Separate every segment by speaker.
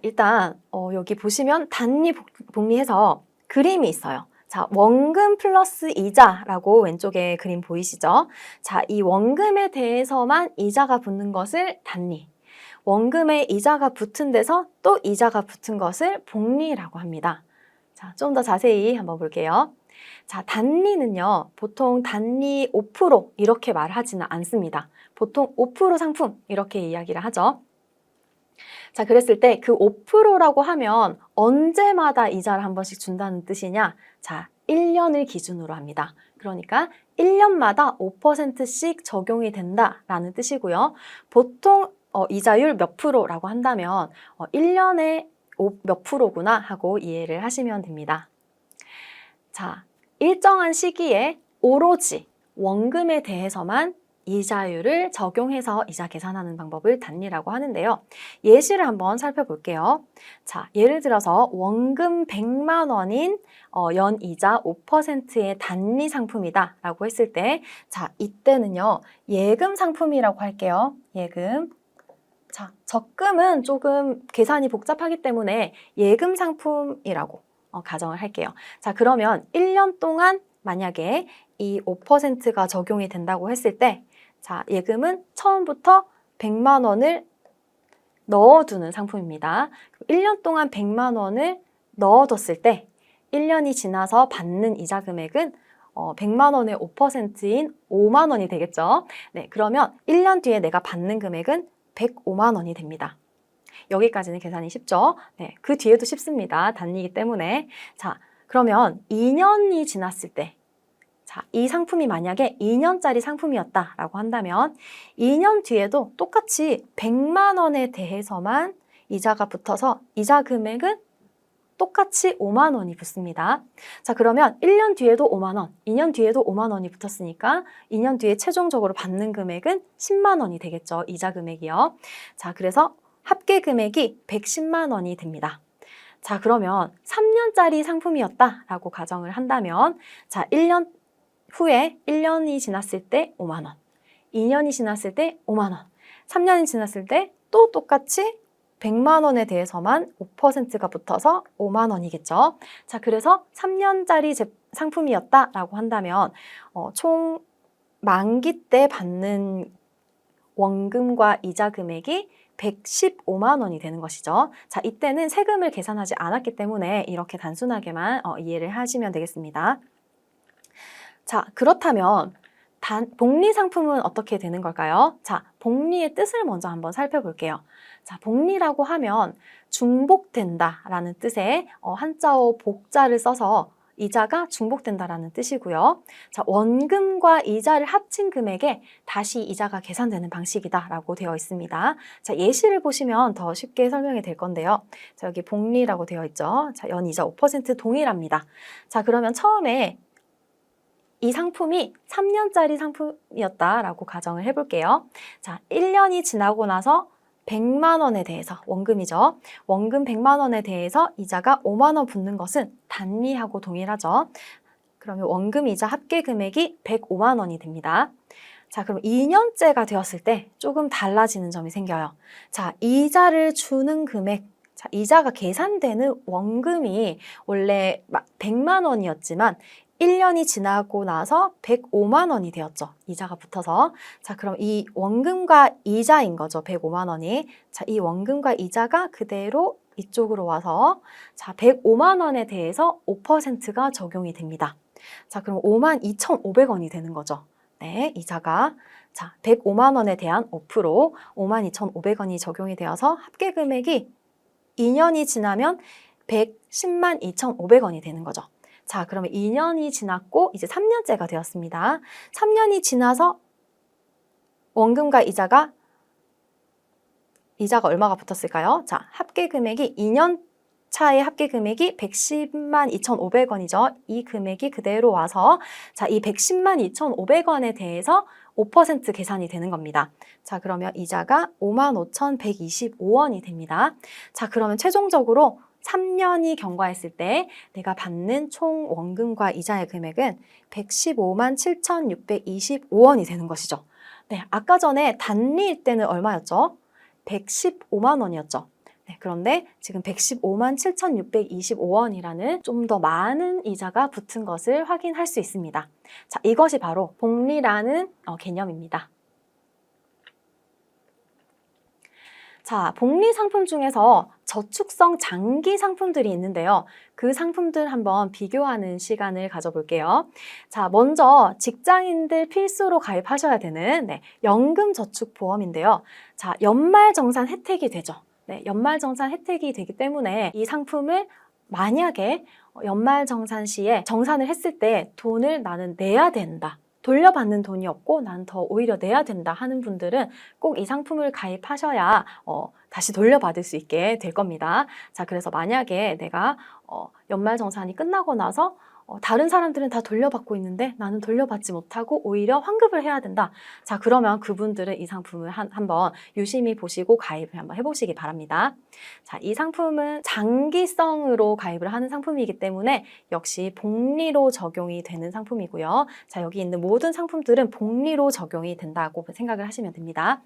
Speaker 1: 일단 여기 보시면 단리 복리해서 그림이 있어요. 자, 원금 플러스 이자라고 왼쪽에 그림 보이시죠? 자, 이 원금에 대해서만 이자가 붙는 것을 단리, 원금에 이자가 붙은 데서 또 이자가 붙은 것을 복리라고 합니다. 자, 좀 더 자세히 한번 볼게요. 자, 단리는요, 보통 단리 5% 이렇게 말하지는 않습니다. 보통 5% 상품 이렇게 이야기를 하죠. 자, 그랬을 때 그 5%라고 하면 언제마다 이자를 한 번씩 준다는 뜻이냐? 자, 1년을 기준으로 합니다. 그러니까 1년마다 5%씩 적용이 된다라는 뜻이고요. 보통 이자율 몇 프로라고 한다면 1년에 몇 프로구나 하고 이해를 하시면 됩니다. 자, 일정한 시기에 오로지 원금에 대해서만 이자율을 적용해서 이자 계산하는 방법을 단리라고 하는데요. 예시를 한번 살펴볼게요. 자, 예를 들어서 원금 100만 원인 연이자 5%의 단리 상품이다 라고 했을 때, 자, 이때는요, 예금 상품이라고 할게요. 예금. 자, 적금은 조금 계산이 복잡하기 때문에 예금 상품이라고 가정을 할게요. 자, 그러면 1년 동안 만약에 이 5%가 적용이 된다고 했을 때, 자, 예금은 처음부터 100만 원을 넣어두는 상품입니다. 1년 동안 100만 원을 넣어뒀을 때 1년이 지나서 받는 이자 금액은 100만 원의 5%인 5만 원이 되겠죠. 네, 그러면 1년 뒤에 내가 받는 금액은 105만 원이 됩니다. 여기까지는 계산이 쉽죠? 네, 그 뒤에도 쉽습니다. 단리이기 때문에. 자, 그러면 2년이 지났을 때, 자, 이 상품이 만약에 2년짜리 상품이었다라고 한다면 2년 뒤에도 똑같이 100만 원에 대해서만 이자가 붙어서 이자 금액은 똑같이 5만 원이 붙습니다. 자, 그러면 1년 뒤에도 5만 원, 2년 뒤에도 5만 원이 붙었으니까 2년 뒤에 최종적으로 받는 금액은 10만 원이 되겠죠. 이자 금액이요. 자, 그래서 합계 금액이 110만 원이 됩니다. 자, 그러면 3년짜리 상품이었다라고 가정을 한다면, 자, 1년 후에 1년이 지났을 때 5만 원, 2년이 지났을 때 5만 원, 3년이 지났을 때 또 똑같이 100만 원에 대해서만 5%가 붙어서 5만 원이겠죠. 자, 그래서 3년짜리 상품이었다라고 한다면 총 만기 때 받는 원금과 이자 금액이 115만 원이 되는 것이죠. 자, 이때는 세금을 계산하지 않았기 때문에 이렇게 단순하게만 이해를 하시면 되겠습니다. 자, 그렇다면 복리 상품은 어떻게 되는 걸까요? 자, 복리의 뜻을 먼저 한번 살펴볼게요. 자, 복리라고 하면 중복된다라는 뜻의 한자어 복자를 써서 이자가 중복된다라는 뜻이고요. 자, 원금과 이자를 합친 금액에 다시 이자가 계산되는 방식이다라고 되어 있습니다. 자, 예시를 보시면 더 쉽게 설명이 될 건데요. 자, 여기 복리라고 되어 있죠. 자, 연이자 5% 동일합니다. 자, 그러면 처음에 이 상품이 3년짜리 상품이었다라고 가정을 해볼게요. 자, 1년이 지나고 나서 100만 원에 대해서, 원금이죠. 원금 100만 원에 대해서 이자가 5만 원 붙는 것은 단리하고 동일하죠. 그러면 원금 이자 합계 금액이 105만 원이 됩니다. 자, 그럼 2년째가 되었을 때 조금 달라지는 점이 생겨요. 자, 이자를 주는 금액, 자, 이자가 계산되는 원금이 원래 100만 원이었지만 1년이 지나고 나서 105만 원이 되었죠. 이자가 붙어서. 자, 그럼 이 원금과 이자인 거죠. 105만 원이. 자, 이 원금과 이자가 그대로 이쪽으로 와서 자, 105만 원에 대해서 5%가 적용이 됩니다. 자, 그럼 52,500원이 되는 거죠. 네, 이자가. 자, 105만 원에 대한 5%, 52,500원이 적용이 되어서 합계 금액이 2년이 지나면 110만 2,500원이 되는 거죠. 자, 그러면 2년이 지났고 이제 3년째가 되었습니다. 3년이 지나서 원금과 이자가 얼마가 붙었을까요? 자, 합계 금액이 2년 차의 합계 금액이 110만 2,500원이죠. 이 금액이 그대로 와서 자, 이 110만 2,500원에 대해서 5% 계산이 되는 겁니다. 자, 그러면 이자가 55,125원이 됩니다. 자, 그러면 최종적으로 3년이 경과했을 때 내가 받는 총 원금과 이자의 금액은 115만 7,625원이 되는 것이죠. 네, 아까 전에 단리일 때는 얼마였죠? 115만 원이었죠. 네, 그런데 지금 115만 7,625원이라는 좀 더 많은 이자가 붙은 것을 확인할 수 있습니다. 자, 이것이 바로 복리라는 개념입니다. 자, 복리 상품 중에서 저축성 장기 상품들이 있는데요. 그 상품들 한번 비교하는 시간을 가져볼게요. 자, 먼저 직장인들 필수로 가입하셔야 되는 연금저축보험인데요. 자, 연말정산 혜택이 되죠. 네, 연말정산 혜택이 되기 때문에 이 상품을 만약에 연말정산 시에 정산을 했을 때 돈을 나는 내야 된다. 돌려받는 돈이 없고 난 더 오히려 내야 된다 하는 분들은 꼭 이 상품을 가입하셔야 다시 돌려받을 수 있게 될 겁니다. 자, 그래서 만약에 내가 연말정산이 끝나고 나서 다른 사람들은 다 돌려받고 있는데 나는 돌려받지 못하고 오히려 환급을 해야 된다. 자, 그러면 그분들은 이 상품을 한번 유심히 보시고 가입을 한번 해보시기 바랍니다. 자, 이 상품은 장기성으로 가입을 하는 상품이기 때문에 역시 복리로 적용이 되는 상품이고요. 자, 여기 있는 모든 상품들은 복리로 적용이 된다고 생각을 하시면 됩니다.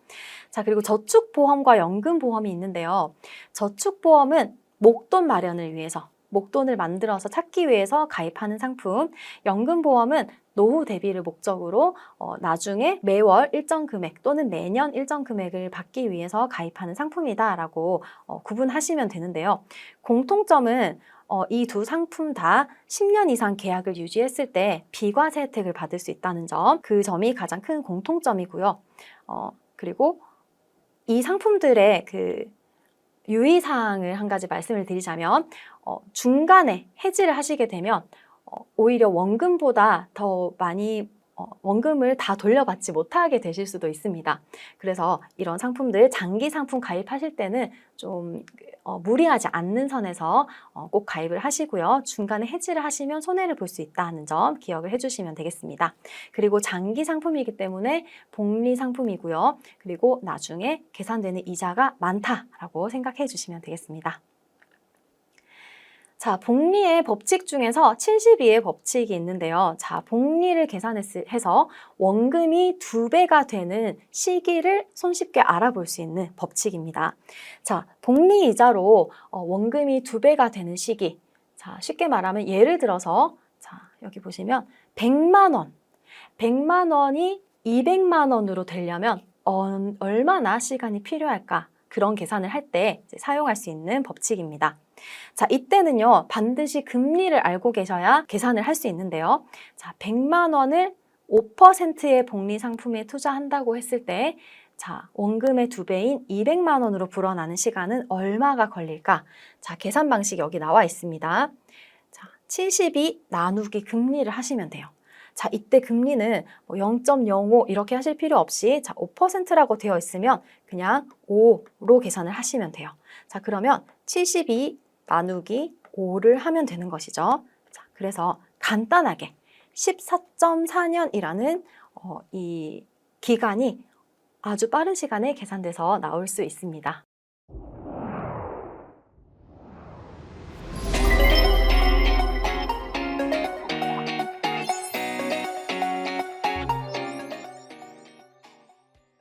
Speaker 1: 자, 그리고 저축보험과 연금보험이 있는데요. 저축보험은 목돈 마련을 위해서 목돈을 만들어서 찾기 위해서 가입하는 상품, 연금보험은 노후 대비를 목적으로 나중에 매월 일정 금액 또는 매년 일정 금액을 받기 위해서 가입하는 상품이다라고 구분하시면 되는데요. 공통점은 이 두 상품 다 10년 이상 계약을 유지했을 때 비과세 혜택을 받을 수 있다는 점, 그 점이 가장 큰 공통점이고요. 그리고 이 상품들의 유의사항을 한 가지 말씀을 드리자면 중간에 해지를 하시게 되면 오히려 원금보다 더 많이 원금을 다 돌려받지 못하게 되실 수도 있습니다. 그래서 이런 상품들 장기 상품 가입하실 때는 좀 무리하지 않는 선에서 꼭 가입을 하시고요. 중간에 해지를 하시면 손해를 볼 수 있다는 점 기억을 해주시면 되겠습니다. 그리고 장기 상품이기 때문에 복리 상품이고요. 그리고 나중에 계산되는 이자가 많다라고 생각해 주시면 되겠습니다. 자, 복리의 법칙 중에서 72의 법칙이 있는데요. 자, 복리를 계산해서 원금이 2배가 되는 시기를 손쉽게 알아볼 수 있는 법칙입니다. 자, 복리 이자로 원금이 2배가 되는 시기. 자, 쉽게 말하면 예를 들어서 자, 여기 보시면 100만 원. 100만 원이 200만 원으로 되려면 얼마나 시간이 필요할까? 그런 계산을 할 때 사용할 수 있는 법칙입니다. 자, 이때는요, 반드시 금리를 알고 계셔야 계산을 할 수 있는데요. 자, 100만 원을 5%의 복리 상품에 투자한다고 했을 때, 자, 원금의 2배인 200만 원으로 불어나는 시간은 얼마가 걸릴까? 자, 계산 방식이 여기 나와 있습니다. 자, 72 나누기 금리를 하시면 돼요. 자, 이때 금리는 0.05 이렇게 하실 필요 없이 자, 5%라고 되어 있으면 그냥 5로 계산을 하시면 돼요. 자, 그러면 72 나누기 5를 하면 되는 것이죠. 자, 그래서 간단하게 14.4년이라는 이 기간이 아주 빠른 시간에 계산돼서 나올 수 있습니다.